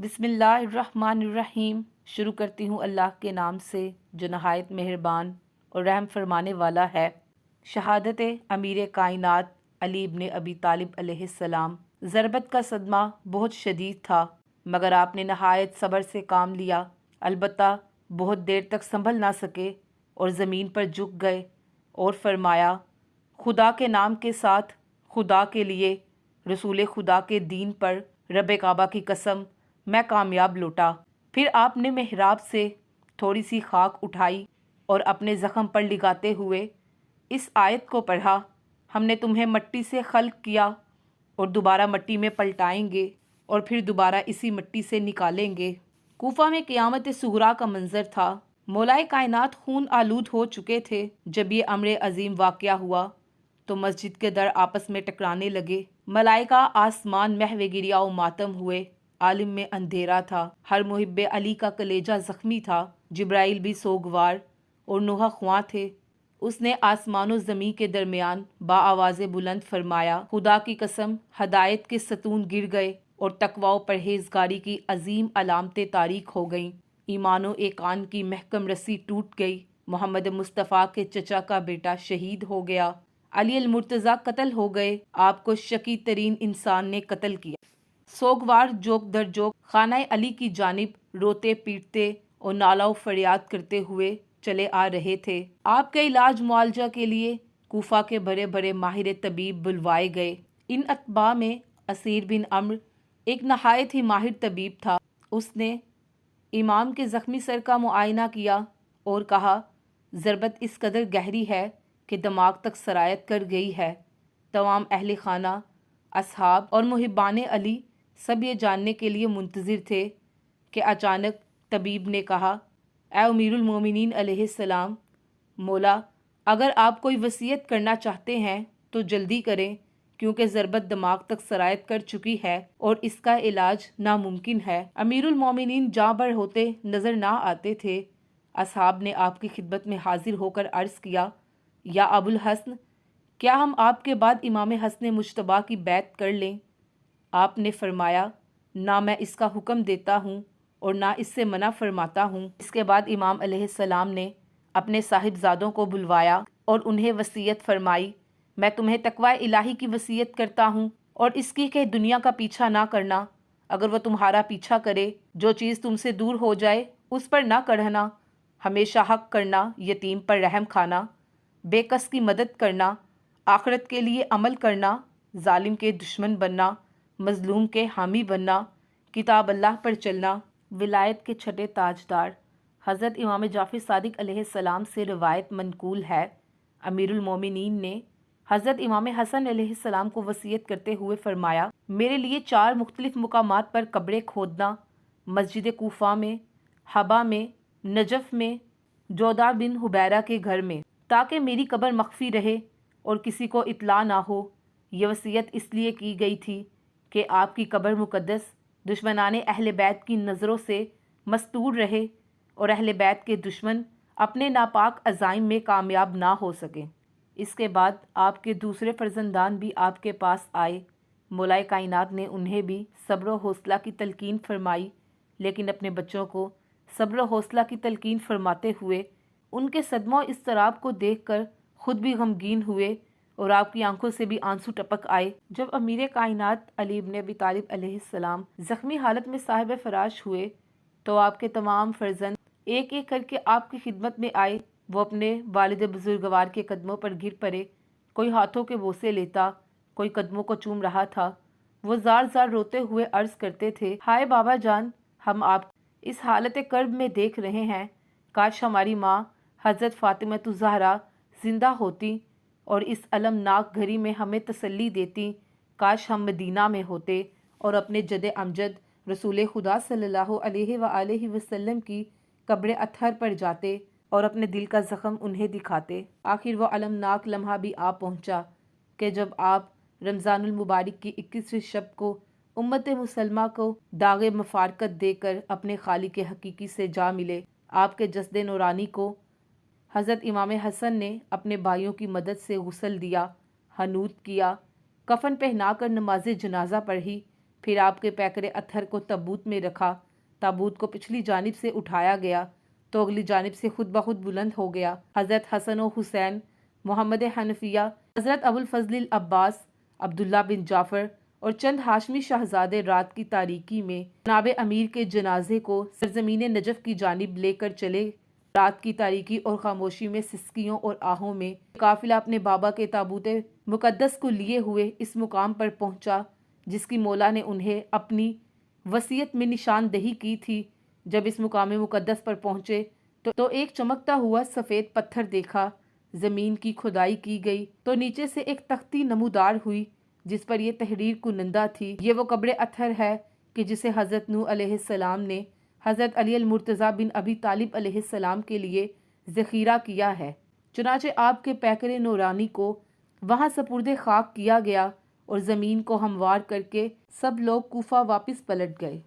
بسم اللہ الرحمن الرحیم۔ شروع کرتی ہوں اللہ کے نام سے جو نہایت مہربان اور رحم فرمانے والا ہے۔ شہادت امیر کائنات علی ابن ابی طالب علیہ السلام۔ ضربت کا صدمہ بہت شدید تھا مگر آپ نے نہایت صبر سے کام لیا، البتہ بہت دیر تک سنبھل نہ سکے اور زمین پر جھک گئے اور فرمایا، خدا کے نام کے ساتھ، خدا کے لیے، رسول خدا کے دین پر، رب کعبہ کی قسم، میں کامیاب لوٹا۔ پھر آپ نے محراب سے تھوڑی سی خاک اٹھائی اور اپنے زخم پر لگاتے ہوئے اس آیت کو پڑھا، ہم نے تمہیں مٹی سے خلق کیا اور دوبارہ مٹی میں پلٹائیں گے اور پھر دوبارہ اسی مٹی سے نکالیں گے۔ کوفہ میں قیامت صغریٰ کا منظر تھا۔ مولائے کائنات خون آلود ہو چکے تھے۔ جب یہ امر عظیم واقعہ ہوا تو مسجد کے در آپس میں ٹکرانے لگے۔ ملائکہ آسمان محو گریا و ماتم ہوئے۔ عالم میں اندھیرا تھا۔ ہر محب علی کا کلیجہ زخمی تھا۔ جبرائیل بھی سوگوار اور نوحہ خواں تھے۔ اس نے آسمان و زمین کے درمیان بآواز بلند فرمایا، خدا کی قسم، ہدایت کے ستون گر گئے اور تقوی و پرہیزگاری کی عظیم علامتیں تاریک ہو گئیں۔ ایمان و ایقان کی محکم رسی ٹوٹ گئی۔ محمد مصطفیٰ کے چچا کا بیٹا شہید ہو گیا۔ علی المرتضیٰ قتل ہو گئے۔ آپ کو شقی ترین انسان نے قتل کیا۔ سوگوار جوک در جوک خانہ علی کی جانب روتے پیٹتے اور نالہ و فریاد کرتے ہوئے چلے آ رہے تھے۔ آپ کے علاج معالجہ کے لیے کوفہ کے بڑے بڑے ماہر طبیب بلوائے گئے۔ ان اتباع میں اسیر بن عمرو ایک نہایت ہی ماہر طبیب تھا۔ اس نے امام کے زخمی سر کا معائنہ کیا اور کہا، ضربت اس قدر گہری ہے کہ دماغ تک سرایت کر گئی ہے۔ تمام اہل خانہ، اصحاب اور محبان علی سب یہ جاننے کے لیے منتظر تھے کہ اچانک طبیب نے کہا، اے امیر المومنین علیہ السلام، مولا، اگر آپ کوئی وصیت کرنا چاہتے ہیں تو جلدی کریں کیونکہ ضربت دماغ تک سرایت کر چکی ہے اور اس کا علاج ناممکن ہے۔ امیر المومنین جاں بر ہوتے نظر نہ آتے تھے۔ اصحاب نے آپ کی خدمت میں حاضر ہو کر عرض کیا، یا ابو الحسن، کیا ہم آپ کے بعد امام حسن مجتبیٰ کی بیعت کر لیں؟ آپ نے فرمایا، نہ میں اس کا حکم دیتا ہوں اور نہ اس سے منع فرماتا ہوں۔ اس کے بعد امام علیہ السلام نے اپنے صاحبزادوں کو بلوایا اور انہیں وصیت فرمائی، میں تمہیں تقوی الہی کی وصیت کرتا ہوں اور اس کی کہ دنیا کا پیچھا نہ کرنا۔ اگر وہ تمہارا پیچھا کرے، جو چیز تم سے دور ہو جائے اس پر نہ کڑھنا، ہمیشہ حق کرنا، یتیم پر رحم کھانا، بے کس کی مدد کرنا، آخرت کے لیے عمل کرنا، ظالم کے دشمن بننا، مظلوم کے حامی بننا، کتاب اللہ پر چلنا۔ ولایت کے چھٹے تاجدار حضرت امام جعفر صادق علیہ السلام سے روایت منقول ہے، امیر المومنین نے حضرت امام حسن علیہ السلام کو وصیت کرتے ہوئے فرمایا، میرے لیے 4 مختلف مقامات پر قبریں کھودنا، مسجد کوفہ میں، حبا میں، نجف میں، جودہ بن حبیرہ کے گھر میں، تاکہ میری قبر مخفی رہے اور کسی کو اطلاع نہ ہو۔ یہ وصیت اس لیے کی گئی تھی کہ آپ کی قبر مقدس دشمنان اہل بیت کی نظروں سے مستور رہے اور اہل بیت کے دشمن اپنے ناپاک عزائم میں کامیاب نہ ہو سکیں۔ اس کے بعد آپ کے دوسرے فرزندان بھی آپ کے پاس آئے۔ مولائے کائنات نے انہیں بھی صبر و حوصلہ کی تلقین فرمائی، لیکن اپنے بچوں کو صبر و حوصلہ کی تلقین فرماتے ہوئے ان کے صدمہ و اضطراب کو دیکھ کر خود بھی غمگین ہوئے اور آپ کی آنکھوں سے بھی آنسو ٹپک آئے۔ جب امیر کائنات علی ابن ابی طالب علیہ السلام زخمی حالت میں صاحب فراش ہوئے تو آپ کے تمام فرزند ایک ایک کر کے آپ کی خدمت میں آئے۔ وہ اپنے والد بزرگوار کے قدموں پر گر پڑے، کوئی ہاتھوں کے بوسے لیتا، کوئی قدموں کو چوم رہا تھا۔ وہ زار زار روتے ہوئے عرض کرتے تھے، ہائے بابا جان، ہم آپ اس حالت کرب میں دیکھ رہے ہیں، کاش ہماری ماں حضرت فاطمہ الزہرا زندہ ہوتی اور اس المناک گھڑی میں ہمیں تسلی دیتی، کاش ہم مدینہ میں ہوتے اور اپنے جد امجد رسول خدا صلی اللہ علیہ وآلہ وسلم کی قبر اطہر پر جاتے اور اپنے دل کا زخم انہیں دکھاتے۔ آخر وہ المناک لمحہ بھی آ پہنچا کہ جب آپ رمضان المبارک کی 21ویں شب کو امت مسلمہ کو داغ مفارقت دے کر اپنے خالق حقیقی سے جا ملے۔ آپ کے جسد نورانی کو حضرت امام حسن نے اپنے بھائیوں کی مدد سے غسل دیا، حنوط کیا، کفن پہنا کر نماز جنازہ پڑھی، پھر آپ کے پیکر اتھر کو تابوت میں رکھا۔ تابوت کو پچھلی جانب سے اٹھایا گیا تو اگلی جانب سے خود بخود بلند ہو گیا۔ حضرت حسن و حسین، محمد حنفیہ، حضرت ابو الفضل العباس، عبداللہ بن جعفر اور چند ہاشمی شہزادے رات کی تاریکی میں جناب امیر کے جنازے کو سرزمین نجف کی جانب لے کر چلے۔ رات کی تاریکی اور خاموشی میں سسکیوں اور آہوں میں قافلہ اپنے بابا کے تابوت مقدس کو لیے ہوئے اس مقام پر پہنچا جس کی مولا نے انہیں اپنی وصیت میں نشاندہی کی تھی۔ جب اس مقام مقدس پر پہنچے تو ایک چمکتا ہوا سفید پتھر دیکھا۔ زمین کی کھدائی کی گئی تو نیچے سے ایک تختی نمودار ہوئی جس پر یہ تحریر کنندہ تھی: یہ وہ قبر اتھر ہے کہ جسے حضرت نوح علیہ السلام نے حضرت علی المرتضیٰ بن ابی طالب علیہ السلام کے لیے ذخیرہ کیا ہے۔ چنانچہ آپ کے پیکر نورانی کو وہاں سپرد خاک کیا گیا اور زمین کو ہموار کر کے سب لوگ کوفہ واپس پلٹ گئے۔